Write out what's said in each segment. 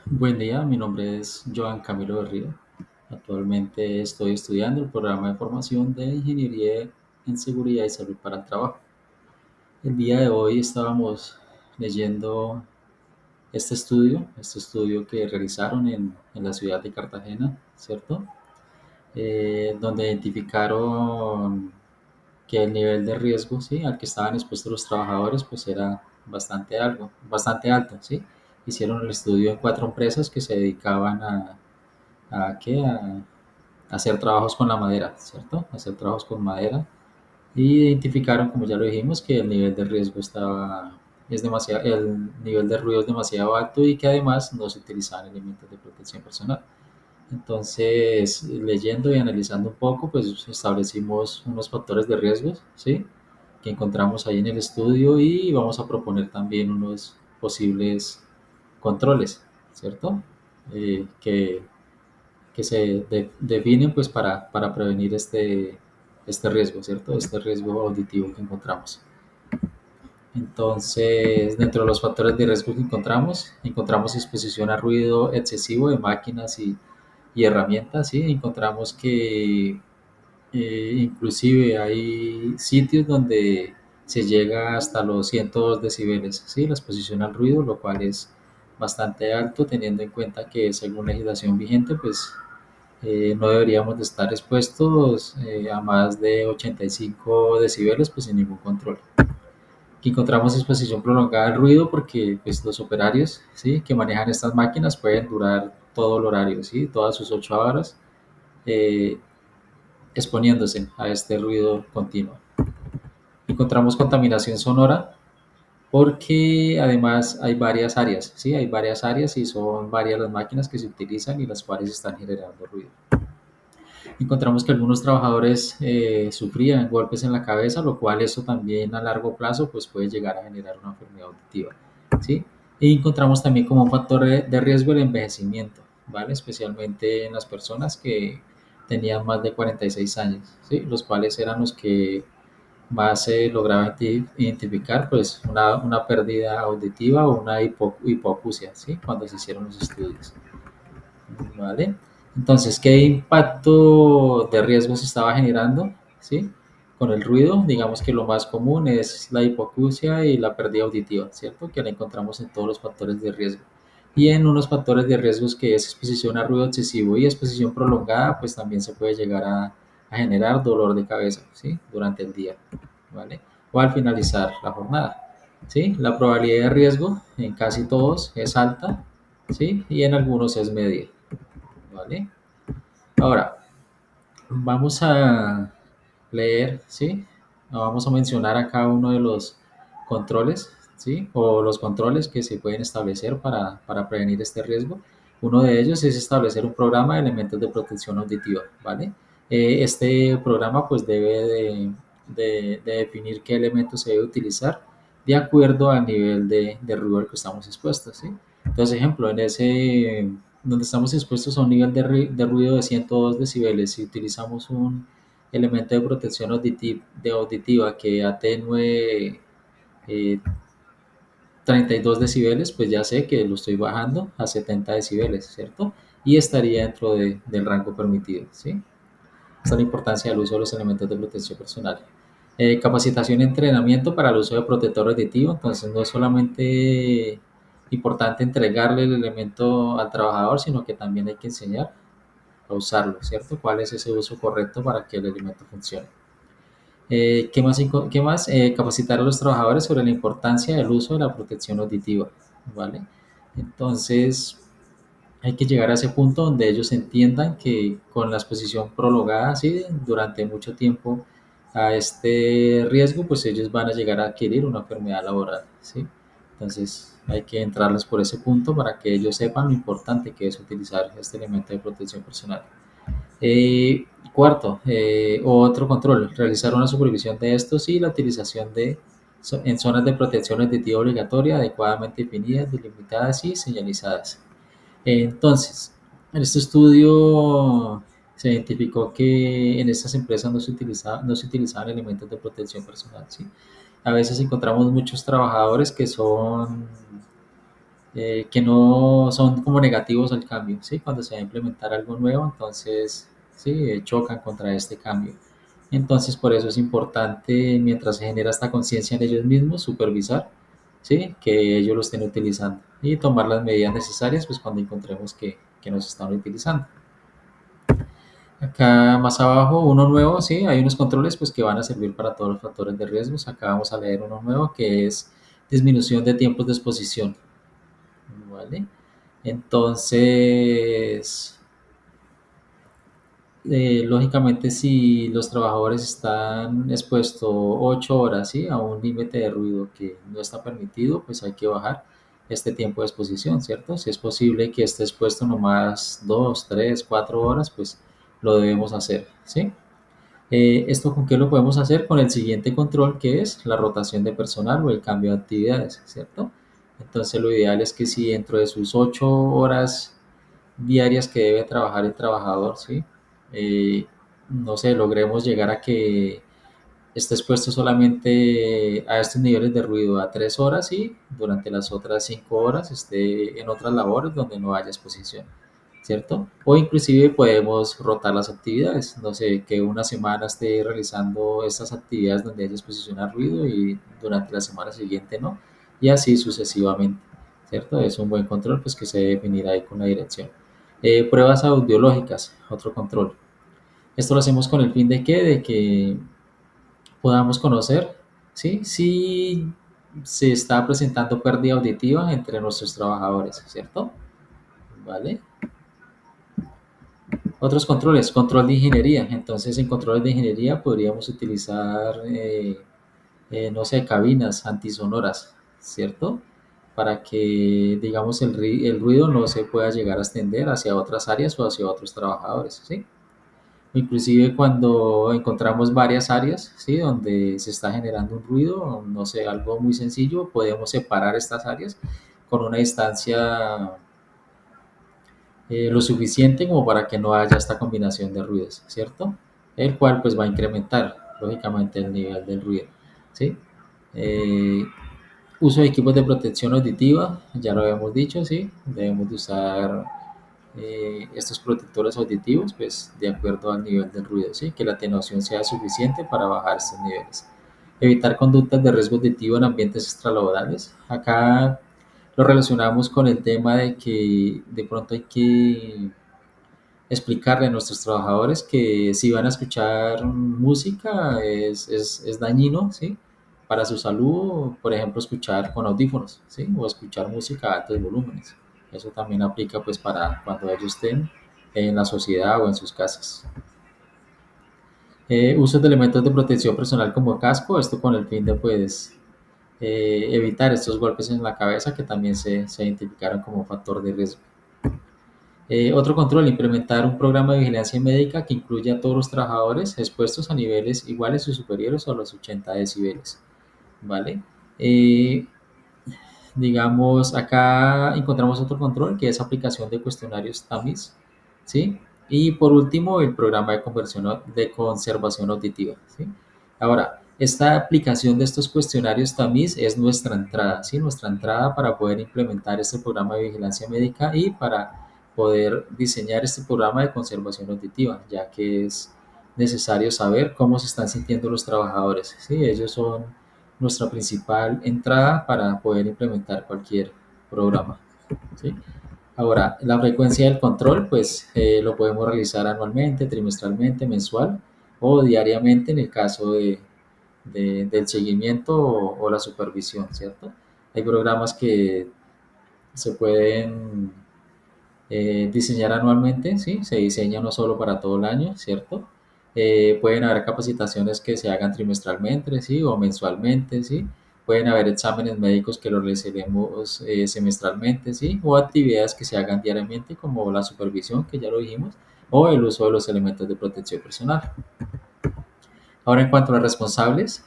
Buen día, mi nombre es Joan Camilo Berrío. Actualmente estoy estudiando el programa de formación de Ingeniería en Seguridad y Salud para el Trabajo. El día de hoy estábamos leyendo este estudio que realizaron en la ciudad de Cartagena, ¿cierto? Donde identificaron que el nivel de riesgo, ¿sí? Al que estaban expuestos los trabajadores, pues era bastante alto, ¿sí? Hicieron el estudio en 4 empresas que se dedicaban a, ¿qué? A hacer trabajos con la madera, ¿cierto? Hacer trabajos con madera. Y identificaron, como ya lo dijimos, que el nivel de riesgo el nivel de ruido es demasiado alto y que además no se utilizaban elementos de protección personal. Entonces, leyendo y analizando un poco, pues establecimos unos factores de riesgos, ¿sí? Que encontramos ahí en el estudio y vamos a proponer también unos posibles controles, ¿cierto? Que definen pues para prevenir este riesgo, ¿cierto? Este riesgo auditivo que encontramos. Entonces, dentro de los factores de riesgo que encontramos exposición a ruido excesivo de máquinas y herramientas, ¿sí? Encontramos que inclusive hay sitios donde se llega hasta los 102 decibeles, ¿sí? La exposición al ruido, lo cual es bastante alto teniendo en cuenta que según legislación vigente, pues no deberíamos de estar expuestos a más de 85 decibeles, pues sin ningún control. Aquí encontramos exposición prolongada al ruido porque pues, los operarios, ¿sí? Que manejan estas máquinas pueden durar todo el horario, ¿sí? Todas sus 8 horas eh, exponiéndose a este ruido continuo. Encontramos contaminación sonora porque además hay varias áreas, ¿sí? Hay varias áreas y son varias las máquinas que se utilizan y las cuales están generando ruido. Encontramos que algunos trabajadores sufrían golpes en la cabeza, lo cual eso también a largo plazo pues puede llegar a generar una enfermedad auditiva, ¿sí? Y encontramos también como un factor de riesgo el envejecimiento, ¿vale? Especialmente en las personas que tenían más de 46 años, ¿sí? Los cuales eran los que más se lograba identificar pues una pérdida auditiva o una hipoacusia, ¿sí? Cuando se hicieron los estudios. ¿Vale? Entonces, ¿qué impacto de riesgo se estaba generando? ¿Sí? Con el ruido, digamos que lo más común es la hipoacusia y la pérdida auditiva, ¿cierto? Que la encontramos en todos los factores de riesgo. Y en unos factores de riesgos que es exposición a ruido excesivo y exposición prolongada, pues también se puede llegar a generar dolor de cabeza, ¿sí? Durante el día, ¿vale? O al finalizar la jornada, ¿sí? La probabilidad de riesgo en casi todos es alta, ¿sí? Y en algunos es media, ¿vale? Ahora, vamos a leer, ¿sí? Vamos a mencionar acá uno de los controles, ¿sí? O los controles que se pueden establecer para prevenir este riesgo. Uno de ellos es establecer un programa de elementos de protección auditiva, ¿vale? Este programa pues debe de definir qué elementos se debe utilizar de acuerdo al nivel de ruido al que estamos expuestos, ¿sí? Entonces, ejemplo, donde estamos expuestos a un nivel de ruido de 102 decibeles, si utilizamos un elemento de protección auditiva que atenúe eh, 32 decibeles, pues ya sé que lo estoy bajando a 70 decibeles, ¿cierto? Y estaría dentro del rango permitido, ¿sí? Esta es la importancia del uso de los elementos de protección personal. Capacitación y entrenamiento para el uso de protector auditivo. Entonces, no es solamente importante entregarle el elemento al trabajador, sino que también hay que enseñar a usarlo, ¿cierto? ¿Cuál es ese uso correcto para que el elemento funcione? ¿Qué más? Capacitar a los trabajadores sobre la importancia del uso de la protección auditiva, ¿vale? Entonces, hay que llegar a ese punto donde ellos entiendan que con la exposición prolongada, ¿sí? Durante mucho tiempo a este riesgo, pues ellos van a llegar a adquirir una enfermedad laboral, ¿sí? Entonces, hay que entrarles por ese punto para que ellos sepan lo importante que es utilizar este elemento de protección personal. Cuarto, otro control, realizar una supervisión de estos y la utilización en zonas de protección auditiva obligatoria adecuadamente definidas, delimitadas y señalizadas. Entonces, en este estudio se identificó que en estas empresas no se utilizaban elementos de protección personal, ¿sí? A veces encontramos muchos trabajadores que son que no son como negativos al cambio, ¿sí? Cuando se va a implementar algo nuevo, entonces, sí, chocan contra este cambio. Entonces, por eso es importante, mientras se genera esta conciencia en ellos mismos, supervisar, ¿sí? Que ellos lo estén utilizando y tomar las medidas necesarias, pues cuando encontremos que nos están utilizando. Acá más abajo, uno nuevo, sí, hay unos controles pues que van a servir para todos los factores de riesgos. Acá vamos a leer uno nuevo que es disminución de tiempos de exposición, ¿vale? Entonces, lógicamente, si los trabajadores están expuestos 8 horas, ¿sí? A un límite de ruido que no está permitido, pues hay que bajar este tiempo de exposición, ¿cierto? Si es posible que esté expuesto nomás 2, 3, 4 horas, pues lo debemos hacer, ¿sí? ¿Esto con qué lo podemos hacer? Con el siguiente control, que es la rotación de personal o el cambio de actividades, ¿cierto? Entonces, lo ideal es que si dentro de sus 8 horas diarias que debe trabajar el trabajador, ¿sí? No sé, logremos llegar a que esté expuesto solamente a estos niveles de ruido a 3 horas y durante las otras 5 horas esté en otras labores donde no haya exposición, ¿cierto? O inclusive podemos rotar las actividades, no sé, que una semana esté realizando estas actividades donde haya exposición a ruido y durante la semana siguiente no, y así sucesivamente, ¿cierto? Es un buen control pues que se debe definir ahí con la dirección. Pruebas audiológicas, otro control. Esto lo hacemos con el fin de qué? De que podamos conocer, ¿sí? Si se está presentando pérdida auditiva entre nuestros trabajadores, ¿cierto? ¿Vale? Otros controles, control de ingeniería. Entonces, en controles de ingeniería podríamos utilizar, no sé, cabinas antisonoras, ¿cierto? Para que, digamos, el ruido no se pueda llegar a extender hacia otras áreas o hacia otros trabajadores, ¿sí? Inclusive cuando encontramos varias áreas, ¿sí? Donde se está generando un ruido, no sé, algo muy sencillo, podemos separar estas áreas con una distancia lo suficiente como para que no haya esta combinación de ruidos, ¿cierto? El cual pues va a incrementar, lógicamente, el nivel del ruido, ¿sí? Eh, Uso de equipos de protección auditiva, ya lo habíamos dicho, ¿sí? Debemos de usar estos protectores auditivos, pues de acuerdo al nivel del ruido, ¿sí? Que la atenuación sea suficiente para bajar estos niveles. Evitar conductas de riesgo auditivo en ambientes extralaborales. Acá lo relacionamos con el tema de que de pronto hay que explicarle a nuestros trabajadores que si van a escuchar música es dañino, ¿sí? Para su salud, por ejemplo, escuchar con audífonos, ¿sí? O escuchar música a altos volúmenes. Eso también aplica pues para cuando ellos estén en la sociedad o en sus casas. Uso de elementos de protección personal como casco, esto con el fin de pues evitar estos golpes en la cabeza que también se identificaron como factor de riesgo. Otro control, implementar un programa de vigilancia médica que incluya a todos los trabajadores expuestos a niveles iguales o superiores a los 80 decibeles, ¿vale? Eh, digamos, acá encontramos otro control que es aplicación de cuestionarios TAMIS, ¿sí? Y por último, el programa de, de conservación auditiva, ¿sí? Ahora, esta aplicación de estos cuestionarios TAMIS es nuestra entrada, ¿sí? Nuestra entrada para poder implementar este programa de vigilancia médica y para poder diseñar este programa de conservación auditiva, ya que es necesario saber cómo se están sintiendo los trabajadores, ¿sí? Ellos son nuestra principal entrada para poder implementar cualquier programa, ¿sí? Ahora, la frecuencia del control, pues lo podemos realizar anualmente, trimestralmente, mensual o diariamente en el caso del seguimiento o la supervisión, ¿cierto? Hay programas que se pueden diseñar anualmente, ¿sí? Se diseña no solo para todo el año, ¿cierto? Pueden haber capacitaciones que se hagan trimestralmente, ¿sí? O mensualmente, ¿sí? Pueden haber exámenes médicos que los realizaremos semestralmente, ¿sí? O actividades que se hagan diariamente, como la supervisión, que ya lo dijimos, o el uso de los elementos de protección personal. Ahora, en cuanto a los responsables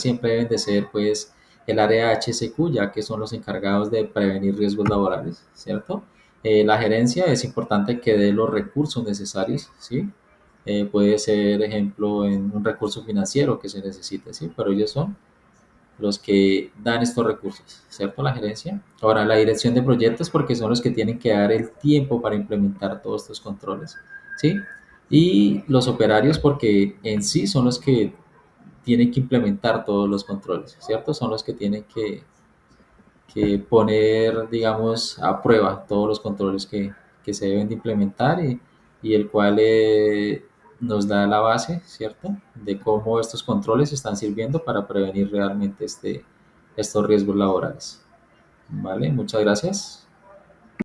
siempre deben de ser, pues, el área HSQ, ya que son los encargados de prevenir riesgos laborales, ¿cierto? La gerencia es importante que dé los recursos necesarios, ¿sí? Puede ser, ejemplo, en un recurso financiero que se necesite, ¿sí? Pero ellos son. los que dan estos recursos, ¿cierto? La gerencia. Ahora, la dirección de proyectos, porque son los que tienen que dar el tiempo para implementar todos estos controles, ¿sí? Y los operarios, porque en sí son los que tienen que implementar todos los controles, ¿cierto? Son los que tienen que poner, digamos, a prueba todos los controles que se deben de implementar y el cual nos da la base, ¿cierto? De cómo estos controles están sirviendo para prevenir realmente estos riesgos laborales. ¿Vale? Muchas gracias.